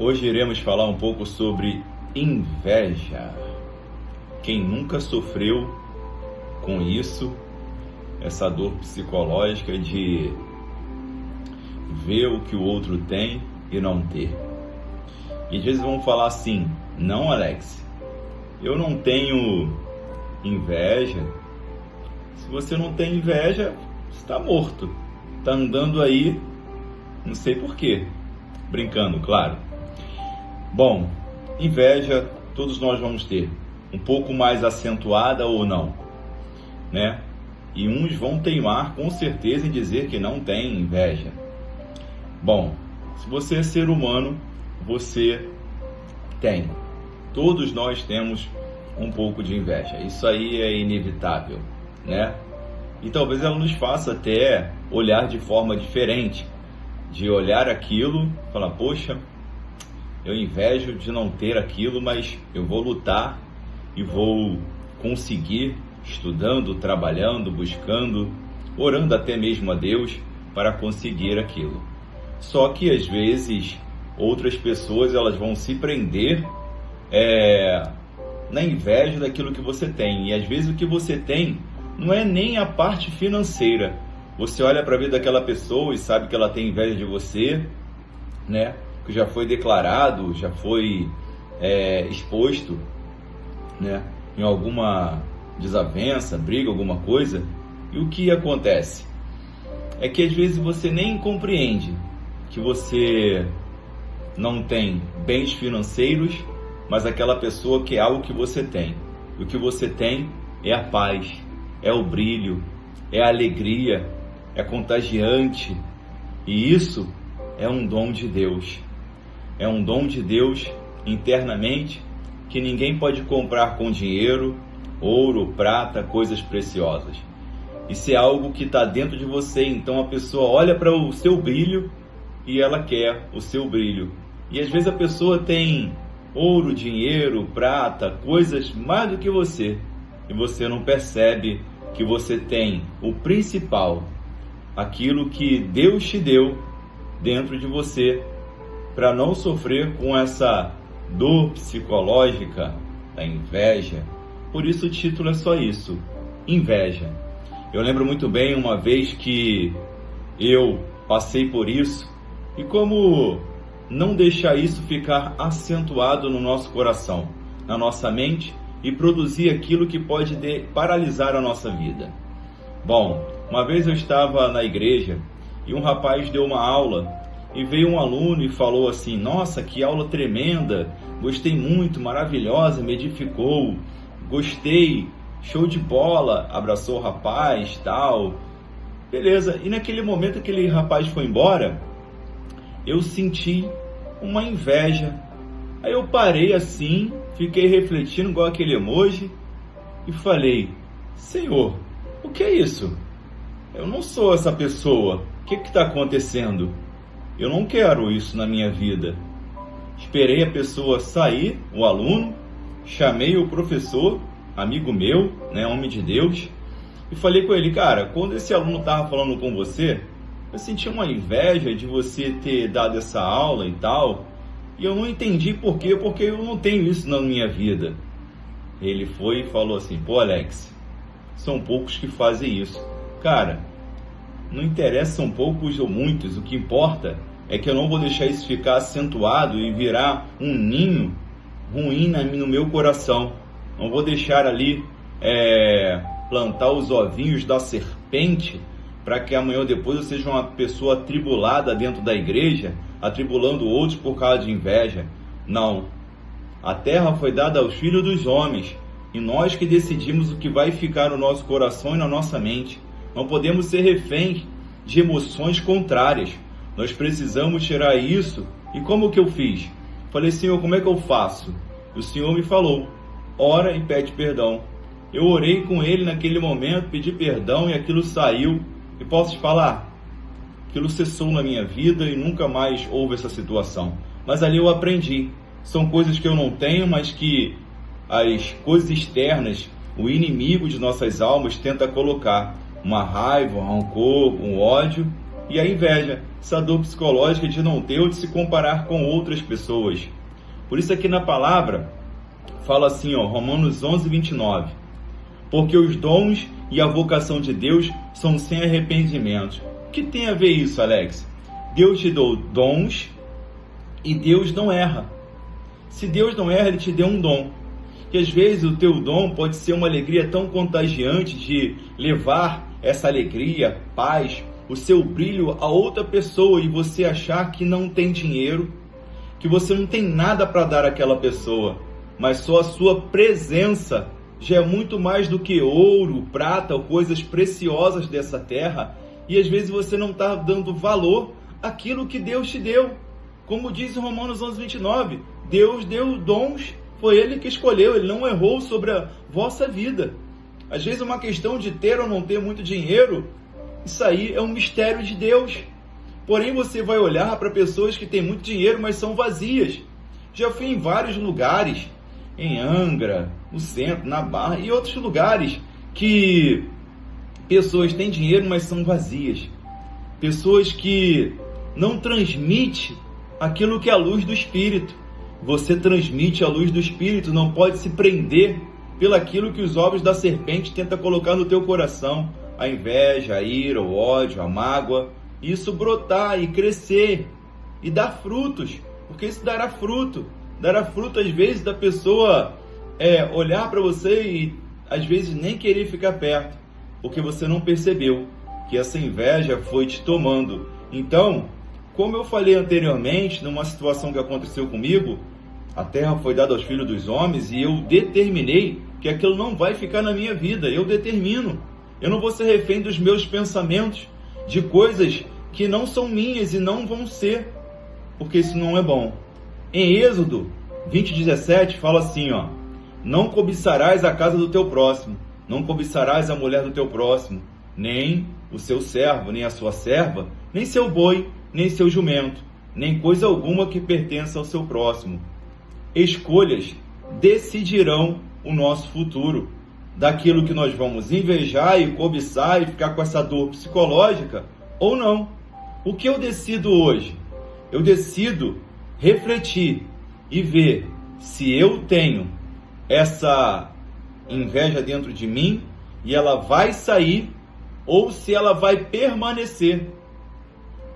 Hoje iremos falar um pouco sobre inveja. Quem nunca sofreu com isso, essa dor psicológica de ver o que o outro tem e não ter. E às vezes vamos falar assim: não, Alex, eu não tenho inveja. Se você não tem inveja, você está morto. Está andando aí, não sei porquê. Brincando, claro. Bom, inveja todos nós vamos ter. Um pouco mais acentuada ou não, né? E uns vão teimar com certeza em dizer que não tem inveja. Bom, se você é ser humano, você tem. Todos nós temos um pouco de inveja. Isso aí é inevitável, né? E talvez ela nos faça até olhar de forma diferente. De olhar aquilo e falar: poxa, eu invejo de não ter aquilo, mas eu vou lutar e vou conseguir, estudando, trabalhando, buscando, orando até mesmo a Deus para conseguir aquilo. Só que às vezes outras pessoas elas vão se prender na inveja daquilo que você tem. E às vezes o que você tem não é nem a parte financeira. Você olha para a vida daquela pessoa e sabe que ela tem inveja de você, né? Que já foi declarado, já foi exposto, né? Em alguma desavença, briga, alguma coisa. E o que acontece? É que às vezes você nem compreende que você não tem bens financeiros, mas aquela pessoa quer algo que você tem. E o que você tem é a paz, é o brilho, é a alegria, é contagiante. E isso é um dom de Deus. É um dom de Deus internamente que ninguém pode comprar com dinheiro, ouro, prata, coisas preciosas. Isso é algo que está dentro de você. Então a pessoa olha para o seu brilho e ela quer o seu brilho. E às vezes a pessoa tem ouro, dinheiro, prata, coisas mais do que você. E você não percebe que você tem o principal, aquilo que Deus te deu dentro de você, para não sofrer com essa dor psicológica da inveja. Por isso o título é só isso: inveja. Eu lembro muito bem uma vez que eu passei por isso, e como não deixar isso ficar acentuado no nosso coração, na nossa mente, e produzir aquilo que pode paralisar a nossa vida. Bom, uma vez eu estava na igreja e um rapaz deu uma aula e veio um aluno e falou assim: nossa, que aula tremenda, gostei muito, maravilhosa, me edificou, gostei, show de bola, abraçou o rapaz, tal. Beleza, e naquele momento aquele rapaz foi embora, eu senti uma inveja. Aí eu parei assim, fiquei refletindo igual aquele emoji e falei: Senhor, o que é isso? Eu não sou essa pessoa. O que está acontecendo? Eu não quero isso na minha vida. Esperei a pessoa sair, o aluno, chamei o professor, amigo meu, né, homem de Deus, e falei com ele: cara, quando esse aluno estava falando com você, eu senti uma inveja de você ter dado essa aula e tal, e eu não entendi por quê, porque eu não tenho isso na minha vida. Ele foi e falou assim: pô, Alex, são poucos que fazem isso. Cara, não interessa são poucos ou muitos, o que importa é que eu não vou deixar isso ficar acentuado e virar um ninho ruim no meu coração. Não vou deixar ali plantar os ovinhos da serpente para que amanhã ou depois eu seja uma pessoa atribulada dentro da igreja, atribulando outros por causa de inveja. Não. A terra foi dada aos filhos dos homens e nós que decidimos o que vai ficar no nosso coração e na nossa mente. Não podemos ser reféns de emoções contrárias. Nós precisamos tirar isso. E como que eu fiz? Falei: Senhor, como é que eu faço? O Senhor me falou: ora e pede perdão. Eu orei com ele naquele momento, pedi perdão e aquilo saiu. E posso te falar, aquilo cessou na minha vida e nunca mais houve essa situação. Mas ali eu aprendi. São coisas que eu não tenho, mas que as coisas externas, o inimigo de nossas almas tenta colocar. Uma raiva, um rancor, um ódio. e a inveja, essa dor psicológica de não ter ou de se comparar com outras pessoas. Por isso aqui na palavra, fala assim, Romanos 11:29. Porque os dons e a vocação de Deus são sem arrependimento. O que tem a ver isso, Alex? Deus te deu dons e Deus não erra. Se Deus não erra, Ele te deu um dom. Que às vezes o teu dom pode ser uma alegria tão contagiante de levar essa alegria, paz, o seu brilho a outra pessoa e você achar que não tem dinheiro, que você não tem nada para dar àquela pessoa, mas só a sua presença já é muito mais do que ouro, prata ou coisas preciosas dessa terra, e às vezes você não está dando valor àquilo que Deus te deu. Como diz em Romanos 11:29, Deus deu dons, foi Ele que escolheu, Ele não errou sobre a vossa vida. Às vezes uma questão de ter ou não ter muito dinheiro, isso aí é um mistério de Deus. Porém você vai olhar para pessoas que têm muito dinheiro, mas são vazias. Já fui em vários lugares, em Angra, no centro, na Barra e outros lugares que pessoas têm dinheiro, mas são vazias. Pessoas que não transmitem aquilo que é a luz do Espírito. Você transmite a luz do Espírito, não pode se prender pelaquilo que os ovos da serpente tentam colocar no teu coração. A inveja, a ira, o ódio, a mágoa. Isso brotar e crescer e dar frutos, porque isso dará fruto. Dará fruto às vezes da pessoa olhar para você e às vezes nem querer ficar perto, porque você não percebeu que essa inveja foi te tomando. Então, como eu falei anteriormente, numa situação que aconteceu comigo, a terra foi dada aos filhos dos homens e eu determinei que aquilo não vai ficar na minha vida. Eu determino. Eu não vou ser refém dos meus pensamentos, de coisas que não são minhas e não vão ser, porque isso não é bom. Em Êxodo 20:17 fala assim, não cobiçarás a casa do teu próximo, não cobiçarás a mulher do teu próximo, nem o seu servo, nem a sua serva, nem seu boi, nem seu jumento, nem coisa alguma que pertença ao seu próximo. Escolhas decidirão o nosso futuro, daquilo que nós vamos invejar e cobiçar e ficar com essa dor psicológica ou não. O que eu decido hoje? Eu decido refletir e ver se eu tenho essa inveja dentro de mim e ela vai sair ou se ela vai permanecer.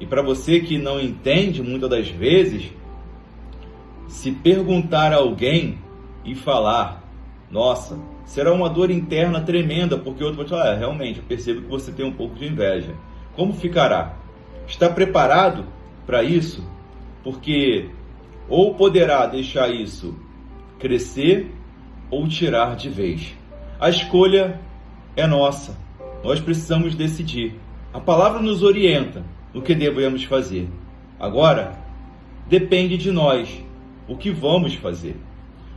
E para você que não entende muitas das vezes, se perguntar a alguém e falar, nossa, será uma dor interna tremenda, porque o outro vai falar, realmente, eu percebo que você tem um pouco de inveja. Como ficará? Está preparado para isso? Porque ou poderá deixar isso crescer ou tirar de vez. A escolha é nossa. Nós precisamos decidir. A palavra nos orienta no que devemos fazer. Agora, depende de nós o que vamos fazer.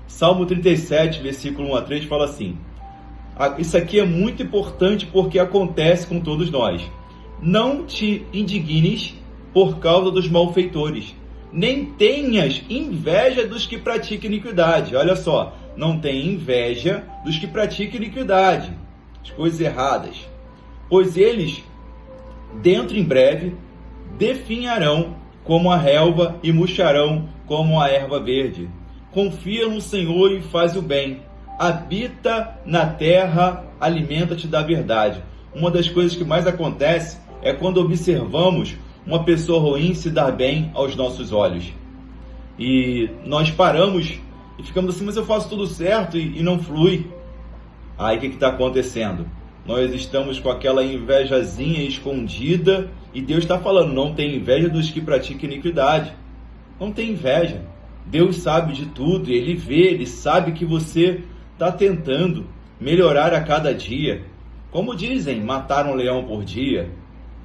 Salmo 37, versículo 1-3 fala assim, isso aqui é muito importante porque acontece com todos nós. Não te indignes por causa dos malfeitores, nem tenhas inveja dos que praticam iniquidade. Olha só, não tem inveja dos que praticam iniquidade, as coisas erradas, pois eles, dentro em breve, definharão como a relva e murcharão como a erva verde. Confia no Senhor e faz o bem. Habita na terra, alimenta-te da verdade. Uma das coisas que mais acontece é quando observamos uma pessoa ruim se dar bem aos nossos olhos. E nós paramos e ficamos assim, mas eu faço tudo certo e não flui. Aí o que está acontecendo? Nós estamos com aquela invejazinha escondida e Deus está falando, não tem inveja dos que praticam iniquidade. Não tem inveja. Deus sabe de tudo, Ele vê, Ele sabe que você está tentando melhorar a cada dia. Como dizem, matar um leão por dia.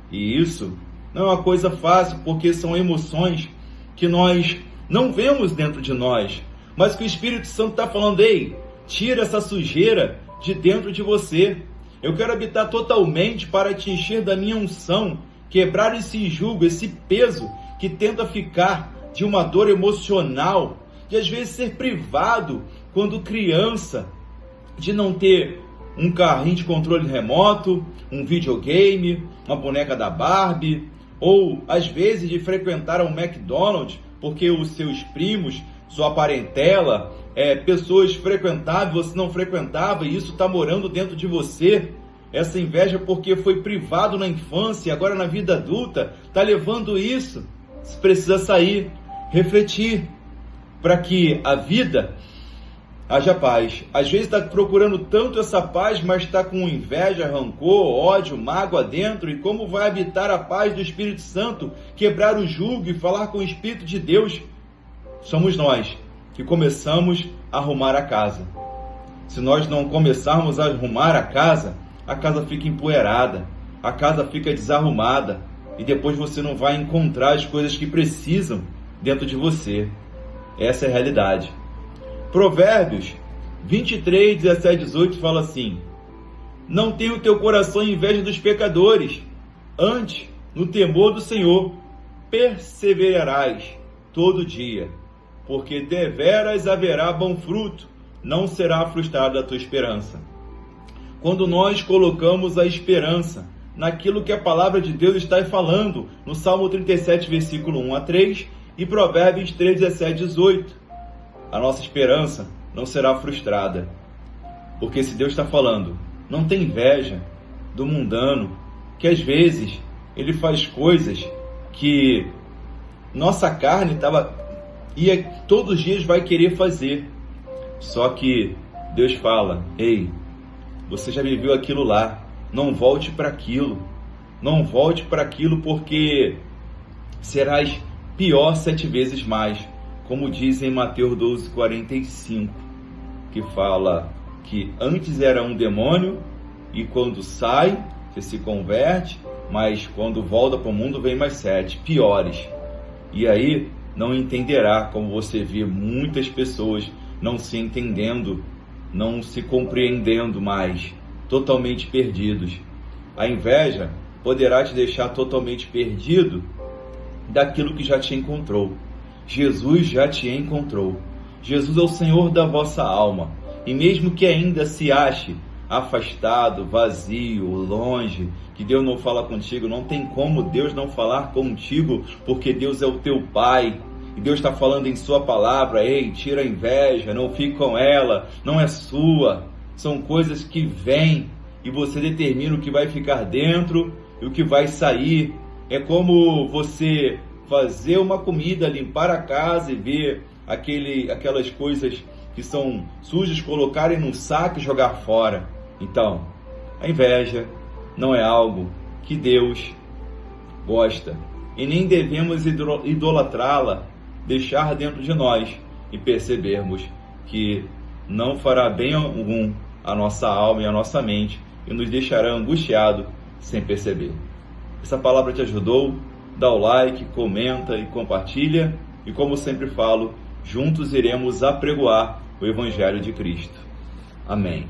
E isso não é uma coisa fácil, porque são emoções que nós não vemos dentro de nós, mas que o Espírito Santo está falando, ei, tira essa sujeira de dentro de você. Eu quero habitar totalmente para te encher da minha unção, quebrar esse jugo, esse peso que tenta ficar de uma dor emocional, de às vezes ser privado quando criança, de não ter um carrinho de controle remoto, um videogame, uma boneca da Barbie, ou às vezes de frequentar um McDonald's, porque os seus primos, sua parentela, pessoas frequentavam, você não frequentava, e isso está morando dentro de você. Essa inveja porque foi privado na infância e agora na vida adulta está levando isso. Você precisa sair, refletir, para que a vida haja paz. Às vezes está procurando tanto essa paz, mas está com inveja, rancor, ódio, mágoa dentro. E como vai habitar a paz do Espírito Santo? Quebrar o jugo e falar com o Espírito de Deus? Somos nós que começamos a arrumar a casa. Se nós não começarmos a arrumar a casa fica empoeirada, a casa fica desarrumada e depois você não vai encontrar as coisas que precisam dentro de você. Essa é a realidade. Provérbios 23, 17, 18 fala assim: não tenha o teu coração inveja dos pecadores, antes, no temor do Senhor, perseverarás todo dia, porque deveras haverá bom fruto, não será frustrada a tua esperança. Quando nós colocamos a esperança naquilo que a palavra de Deus está falando, no Salmo 37, versículo 1 a 3 e Provérbios 3, 17, 18, a nossa esperança não será frustrada. Porque se Deus está falando, não tem inveja do mundano, que às vezes ele faz coisas que nossa carne todos os dias vai querer fazer. Só que Deus fala: ei, você já viveu aquilo lá, não volte para aquilo. Não volte para aquilo, porque serás pior 7 vezes mais. Como diz em Mateus 12, 45, que fala que antes era um demônio e quando sai, você se converte, mas quando volta para o mundo vem mais 7, piores. E aí não entenderá, como você vê muitas pessoas não se entendendo, não se compreendendo mais, totalmente perdidos. A inveja poderá te deixar totalmente perdido daquilo que já te encontrou. Jesus já te encontrou. Jesus é o Senhor da vossa alma. E mesmo que ainda se ache afastado, vazio, longe, que Deus não fala contigo, não tem como Deus não falar contigo, porque Deus é o teu Pai. E Deus está falando em sua palavra: ei, tira a inveja, não fique com ela, não é sua. São coisas que vêm e você determina o que vai ficar dentro e o que vai sair. É como você fazer uma comida, limpar a casa e ver aquelas coisas que são sujas, colocarem num saco e jogar fora. Então, a inveja não é algo que Deus gosta. E nem devemos idolatrá-la, deixar dentro de nós e percebermos que não fará bem algum à nossa alma e à nossa mente e nos deixará angustiado sem perceber. Essa palavra te ajudou? Dá o like, comenta e compartilha. E como sempre falo, juntos iremos apregoar o Evangelho de Cristo. Amém.